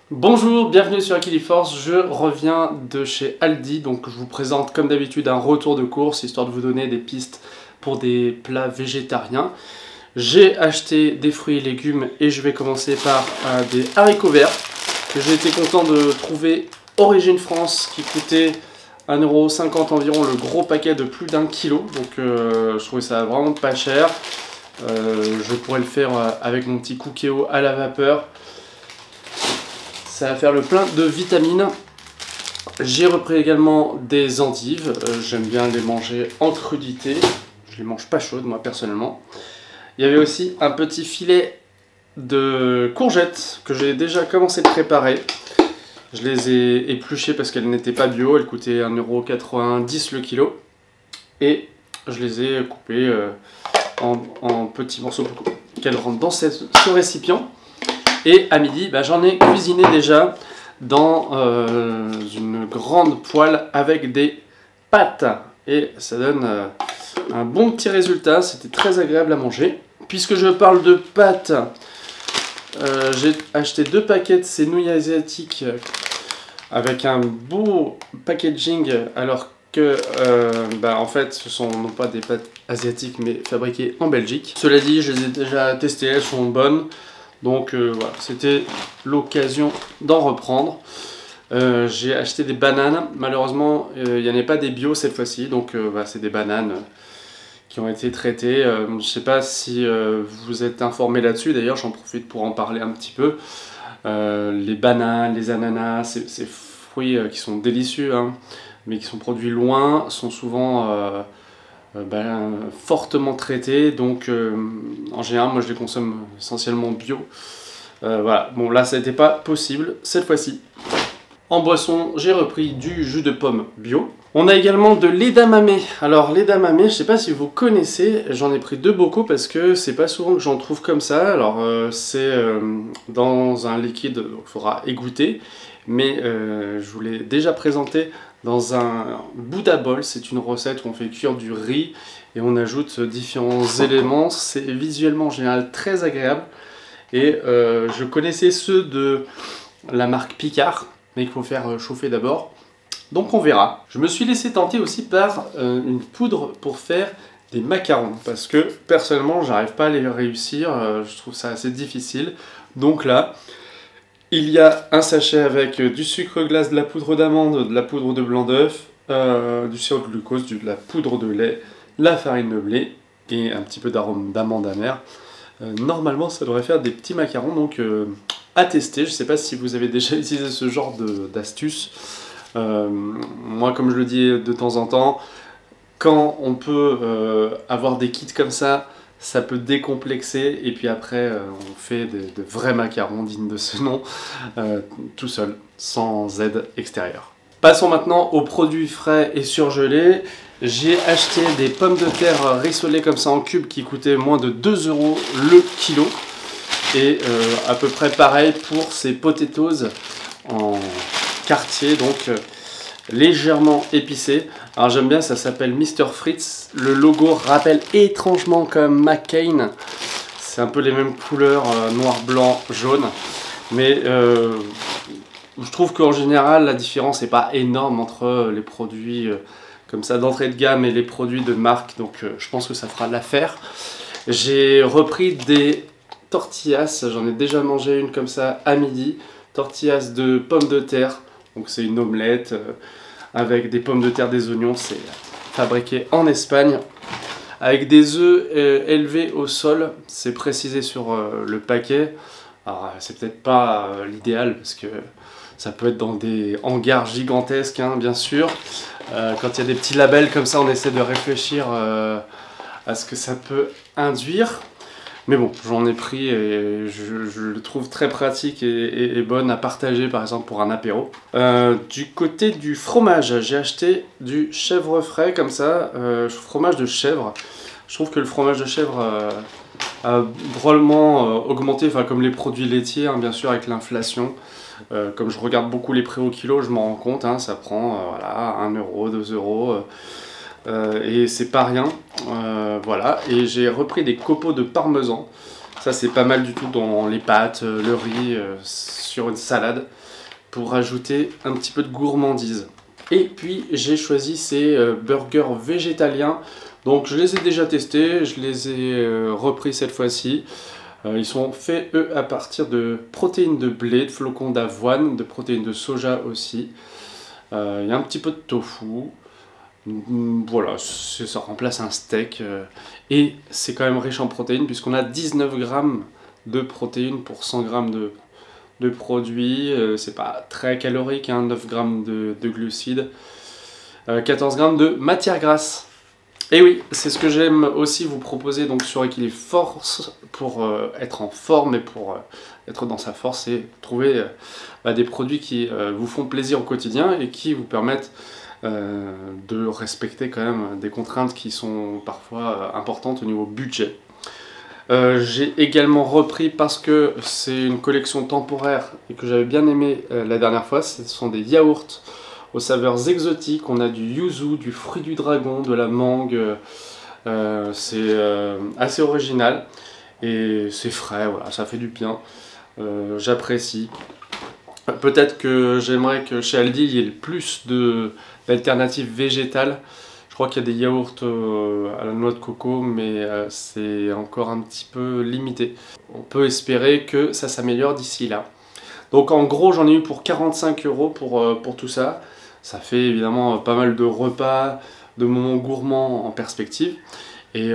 Bonjour, bienvenue sur Aquiliforce, je reviens de chez Aldi, donc je vous présente comme d'habitude un retour de course, histoire de vous donner des pistes pour des plats végétariens. J'ai acheté des fruits et légumes et je vais commencer par des haricots verts, que j'ai été content de trouver Origine France, qui coûtait 1,50 € environ le gros paquet de plus d'1 kilo, donc je trouvais ça vraiment pas cher. Je pourrais le faire avec mon petit cookéo à la vapeur. Ça va faire le plein de vitamines. J'ai repris également des endives. J'aime bien les manger en crudité. Je les mange pas chaudes, moi, personnellement. Il y avait aussi un petit filet de courgettes que j'ai déjà commencé de préparer. Je les ai épluchées parce qu'elles n'étaient pas bio. Elles coûtaient 1,90 € le kilo. Et je les ai coupées en petits morceaux pour qu'elles rentrent dans ce récipient. Et à midi, j'en ai cuisiné déjà dans une grande poêle avec des pâtes. Et ça donne un bon petit résultat, c'était très agréable à manger. Puisque je parle de pâtes, j'ai acheté 2 paquets de ces nouilles asiatiques avec un beau packaging, alors que en fait ce sont non pas des pâtes asiatiques mais fabriquées en Belgique. Cela dit, je les ai déjà testées, elles sont bonnes. Donc voilà, c'était l'occasion d'en reprendre. J'ai acheté des bananes, malheureusement il n'y en a pas des bio cette fois-ci, donc c'est des bananes qui ont été traitées. Je ne sais pas si vous êtes informé là-dessus, d'ailleurs j'en profite pour en parler un petit peu. Les bananes, les ananas, ces fruits qui sont délicieux, hein, mais qui sont produits loin, sont souvent fortement traités, donc en général moi je les consomme essentiellement bio. Voilà, bon là ça n'était pas possible cette fois-ci. En boisson, j'ai repris du jus de pomme bio. On a également de l'edamame. Alors l'edamame, je ne sais pas si vous connaissez, j'en ai pris 2 bocaux parce que c'est pas souvent que j'en trouve comme ça. Alors c'est dans un liquide, donc il faudra égoutter, mais je vous l'ai déjà présenté dans un Buddha Bowl. C'est une recette où on fait cuire du riz et on ajoute différents éléments. C'est visuellement en général très agréable. Et je connaissais ceux de la marque Picard, mais il faut faire chauffer d'abord. Donc on verra. Je me suis laissé tenter aussi par une poudre pour faire des macarons, parce que personnellement j'arrive pas à les réussir, je trouve ça assez difficile. Donc là, il y a un sachet avec du sucre glace, de la poudre d'amande, de la poudre de blanc d'œuf, du sirop de glucose, de la poudre de lait, la farine de blé et un petit peu d'arôme d'amande amère. Normalement ça devrait faire des petits macarons, donc à tester. Je ne sais pas si vous avez déjà utilisé ce genre d'astuce. Moi, comme je le dis de temps en temps, quand on peut avoir des kits comme ça peut décomplexer, et puis après on fait de vrais macarons dignes de ce nom, tout seul, sans aide extérieure. Passons maintenant aux produits frais et surgelés. J'ai acheté des pommes de terre rissolées comme ça en cubes qui coûtaient moins de 2 € le kilo. Et à peu près pareil pour ces potatoes en quartier, donc légèrement épicés. Alors j'aime bien, ça s'appelle Mr Fritz. Le logo rappelle étrangement comme McCain. C'est un peu les mêmes couleurs, noir, blanc, jaune. Mais je trouve qu'en général la différence n'est pas énorme entre les produits comme ça d'entrée de gamme et les produits de marque. Donc je pense que ça fera l'affaire. J'ai repris des tortillas, j'en ai déjà mangé une comme ça à midi. Tortillas de pommes de terre, donc c'est une omelette avec des pommes de terre, des oignons. C'est fabriqué en Espagne avec des œufs élevés au sol, c'est précisé sur le paquet. Alors c'est peut-être pas l'idéal parce que ça peut être dans des hangars gigantesques, hein, bien sûr. Quand il y a des petits labels comme ça, on essaie de réfléchir à ce que ça peut induire. Mais bon, j'en ai pris et je le trouve très pratique et bonne à partager, par exemple pour un apéro. Du côté du fromage, j'ai acheté du chèvre frais comme ça, fromage de chèvre. Je trouve que le fromage de chèvre a drôlement augmenté, enfin comme les produits laitiers, hein, bien sûr, avec l'inflation. Comme je regarde beaucoup les prix au kilo, je m'en rends compte, hein, ça prend voilà, 1 €, 2 €. Et c'est pas rien, voilà. Et j'ai repris des copeaux de parmesan Ça c'est pas mal du tout dans les pâtes, le riz, sur une salade, pour rajouter un petit peu de gourmandise. Et puis j'ai choisi ces burgers végétaliens. Donc je les ai déjà testés, je les ai repris cette fois-ci. Ils sont faits eux à partir de protéines de blé, de flocons d'avoine, de protéines de soja aussi. Il y a un petit peu de tofu. Voilà, ça remplace un steak. Et c'est quand même riche en protéines puisqu'on a 19 grammes de protéines pour 100 grammes de produits. C'est pas très calorique, hein, 9 grammes de glucides. 14 grammes de matière grasse. Et oui, c'est ce que j'aime aussi vous proposer donc sur Équilibre Force pour être en forme et pour être dans sa force et trouver des produits qui vous font plaisir au quotidien et qui vous permettent de respecter quand même des contraintes qui sont parfois importantes au niveau budget. J'ai également repris parce que c'est une collection temporaire et que j'avais bien aimé la dernière fois, ce sont des yaourts aux saveurs exotiques. On a du yuzu, du fruit du dragon, de la mangue. C'est assez original et c'est frais, voilà, ça fait du bien. J'apprécie. Peut-être que j'aimerais que chez Aldi il y ait plus d'alternatives végétales. Je crois qu'il y a des yaourts à la noix de coco, mais c'est encore un petit peu limité. On peut espérer que ça s'améliore d'ici là. Donc en gros j'en ai eu pour 45 € pour tout ça. Ça fait évidemment pas mal de repas, de moments gourmands en perspective. Et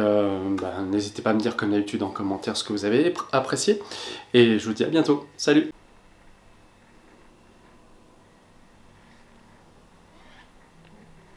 n'hésitez pas à me dire comme d'habitude en commentaire ce que vous avez apprécié. Et je vous dis à bientôt. Salut!